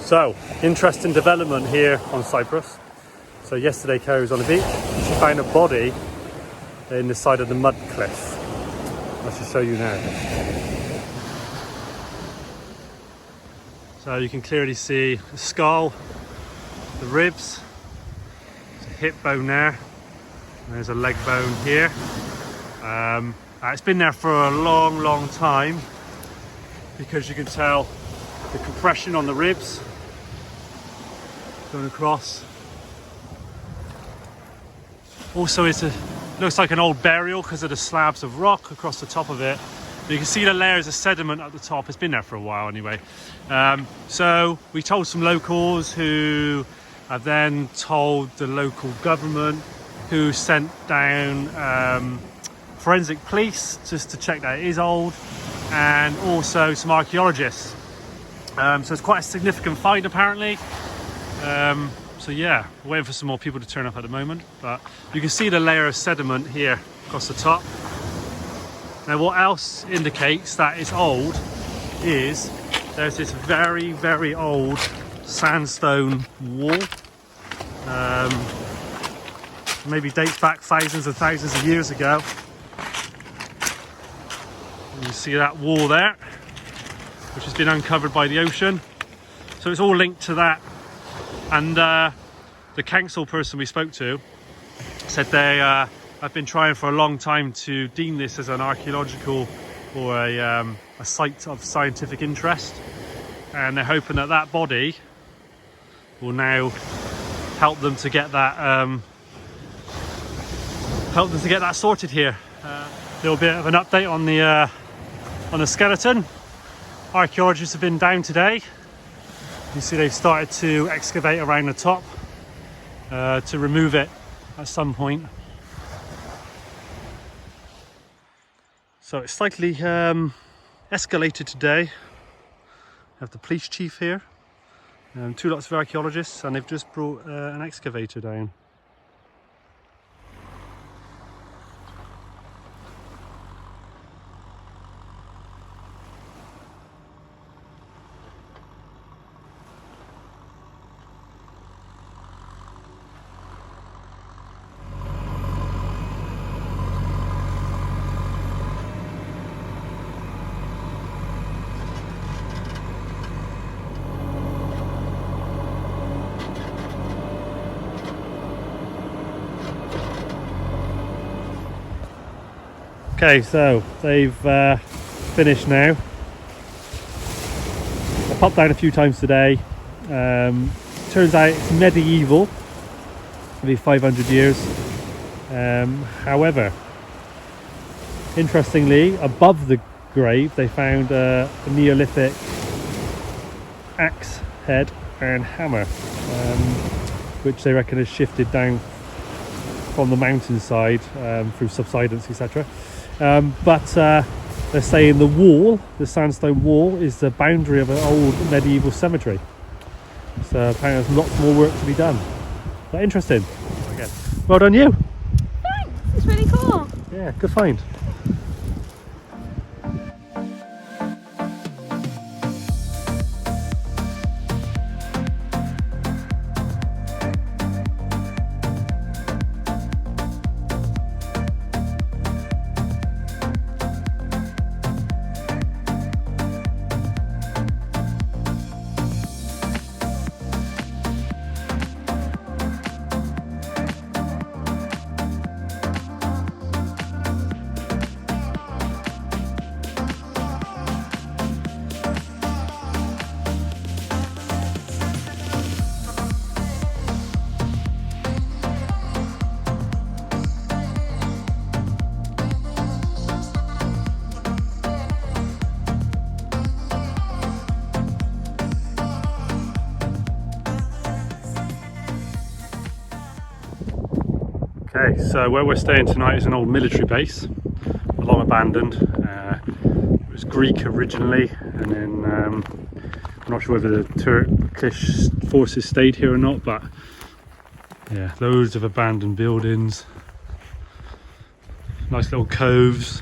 So, interesting development here on Cyprus. So yesterday Kerry was on the beach. She found a body in the side of the mud cliff. I shall show you now. So you can clearly see the skull, the ribs, there's a hip bone there, and there's a leg bone here. It's been there for a long time because you can tell the compression on the ribs going across. Also, looks like an old burial because of the slabs of rock across the top of it. But you can see the layers of sediment at the top. It's been there for a while anyway. So we told some locals who have then told the local government, who sent down forensic police just to check that it is old, and also some archaeologists. So it's quite a significant find apparently. So yeah, we're waiting for some more people to turn up at the moment, but you can see the layer of sediment here across the top. Now what else indicates that it's old is there's this very old sandstone wall. Maybe dates back thousands and thousands of years ago. You can see that wall there, which has been uncovered by the ocean. So it's all linked to that. And the council person we spoke to said they have been trying for a long time to deem this as an archaeological or a site of scientific interest, and they're hoping that that body will now help them to get that sorted here. A little bit of an update on the skeleton. Archaeologists have been down today. You see they've started to excavate around the top to remove it at some point. So it's slightly escalated today. We have the police chief here, two lots of archaeologists, and they've just brought an excavator down. Okay, so they've finished now. I popped down a few times today. Turns out it's medieval, maybe 500 years. However, interestingly, above the grave they found a Neolithic axe head and hammer, which they reckon has shifted down from the mountainside through subsidence, etc. But they're saying the wall, the sandstone wall, is the boundary of an old medieval cemetery. So apparently there's lots more work to be done. But interesting. Again, well done you. Thanks, it's really cool. Yeah, good find. Okay, so where we're staying tonight is an old military base, long abandoned. It was Greek originally, and then I'm not sure whether the Turkish forces stayed here or not, but yeah, loads of abandoned buildings, nice little coves.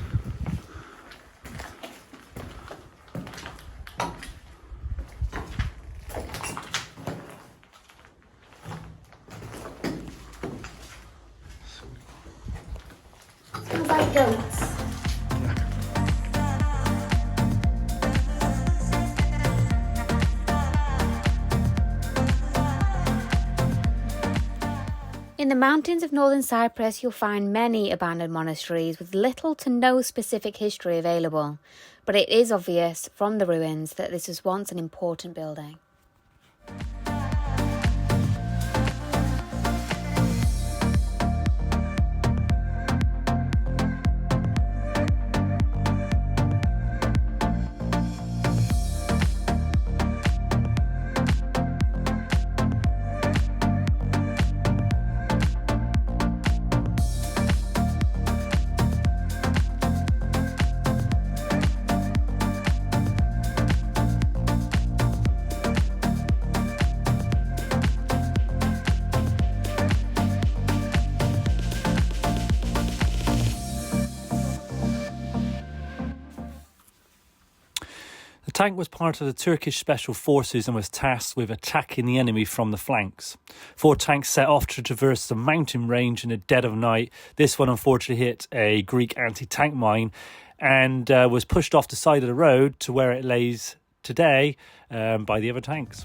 Smells like goats. In the mountains of northern Cyprus, you'll find many abandoned monasteries with little to no specific history available, but it is obvious from the ruins that this was once an important building. The tank was part of the Turkish Special Forces and was tasked with attacking the enemy from the flanks. 4 tanks set off to traverse the mountain range in the dead of night. This one unfortunately hit a Greek anti-tank mine and was pushed off the side of the road to where it lays today by the other tanks.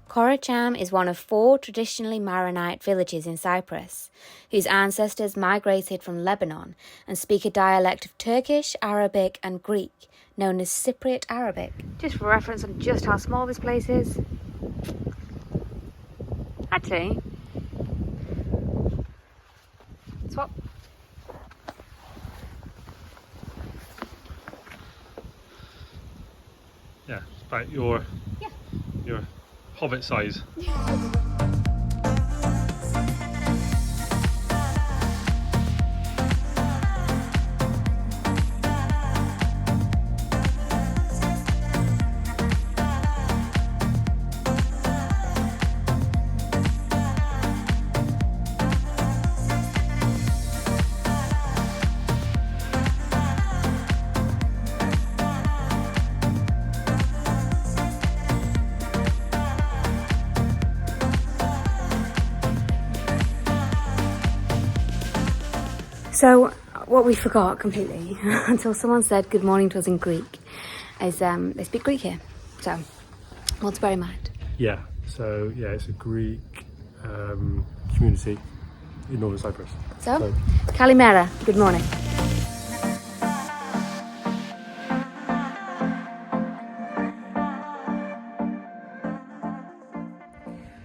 Koracham is one of 4 traditionally Maronite villages in Cyprus, whose ancestors migrated from Lebanon and speak a dialect of Turkish, Arabic and Greek, known as Cypriot Arabic. Just for reference on just how small this place is. Actually, swap. Yeah, it's about your hobbit size. So, what we forgot completely, until someone said good morning to us in Greek, is they speak Greek here. So, what to bear in mind. Yeah, so yeah, it's a Greek community in northern Cyprus. So, Kalimera, good morning.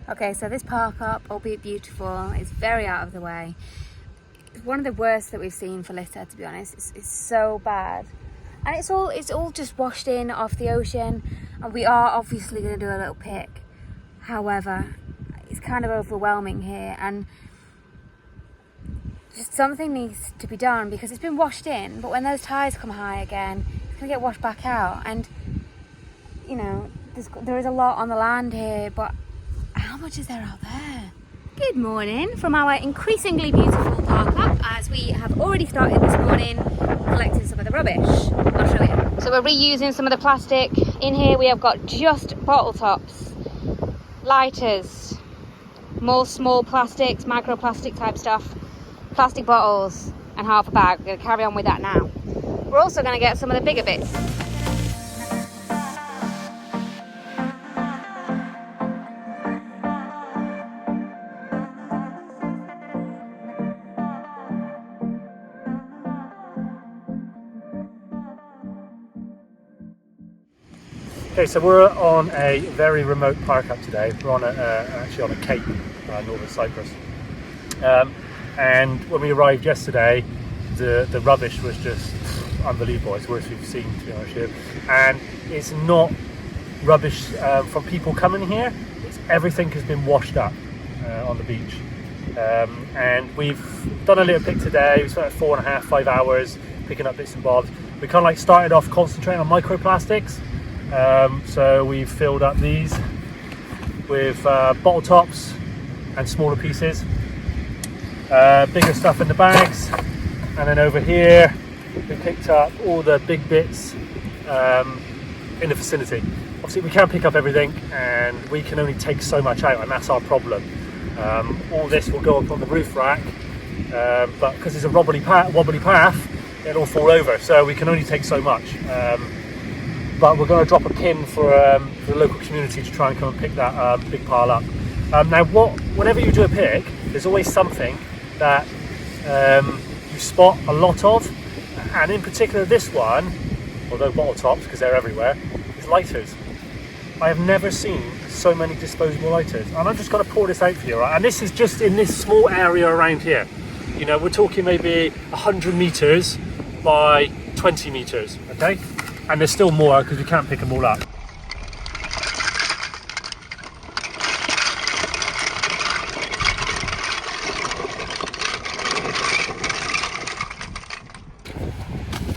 Okay, so this park up, albeit beautiful, is very out of the way. It's one of the worst that we've seen for litter, to be honest. It's so bad, and it's all just washed in off the ocean. And we are obviously going to do a little pick. However, it's kind of overwhelming here, and just something needs to be done because it's been washed in. But when those tides come high again, it's going to get washed back out. And you know, there is a lot on the land here, but how much is there out there? Good morning from our increasingly beautiful park up, as we have already started this morning collecting some of the rubbish. I'll show you. So we're reusing some of the plastic. In here we have got just bottle tops, lighters, more small plastics, microplastic type stuff, plastic bottles and half a bag. We're going to carry on with that now. We're also going to get some of the bigger bits. Okay, so we're on a very remote park up today. We're on actually on a cape, northern Cyprus. And when we arrived yesterday, the rubbish was just unbelievable. It's worth we've seen, to be honest with you. And it's not rubbish from people coming here. Everything has been washed up on the beach. And we've done a little pick today. We spent 4.5, 5 hours picking up bits and bobs. We kind of like started off concentrating on microplastics. So we've filled up these with bottle tops and smaller pieces. Bigger stuff in the bags. And then over here, we picked up all the big bits in the vicinity. Obviously we can't pick up everything and we can only take so much out, and that's our problem. All this will go up on the roof rack, but because it's a wobbly path, it'll all fall over, so we can only take so much. But we're going to drop a pin for the local community to try and come and pick that big pile up. Now whenever you do a pick, there's always something that you spot a lot of, and in particular this one, although bottle tops because they're everywhere, is lighters. I have never seen so many disposable lighters, and I'm just going to pour this out for you, right? And this is just in this small area around here. You know, we're talking maybe 100 meters by 20 meters, okay? And there's still more because we can't pick them all up.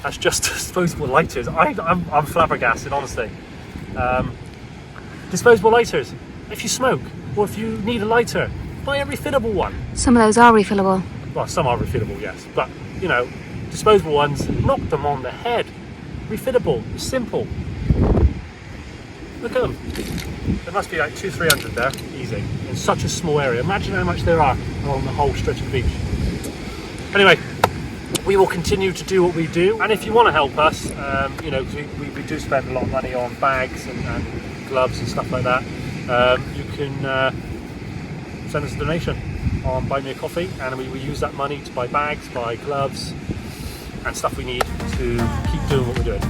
That's just disposable lighters. I'm flabbergasted, honestly. Disposable lighters. If you smoke or if you need a lighter, buy a refillable one. Some of those are refillable. Well, some are refillable, yes, but you know, disposable ones, knock them on the head. Refillable, it's simple. Look at them. There must be like 200-300 there, easy, in such a small area. Imagine how much there are along the whole stretch of the beach. Anyway, we will continue to do what we do, and if you want to help us, you know, because we do spend a lot of money on bags and gloves and stuff like that, you can send us a donation on Buy Me a Coffee, and we use that money to buy bags, buy gloves and stuff we need to keep doing what we're doing.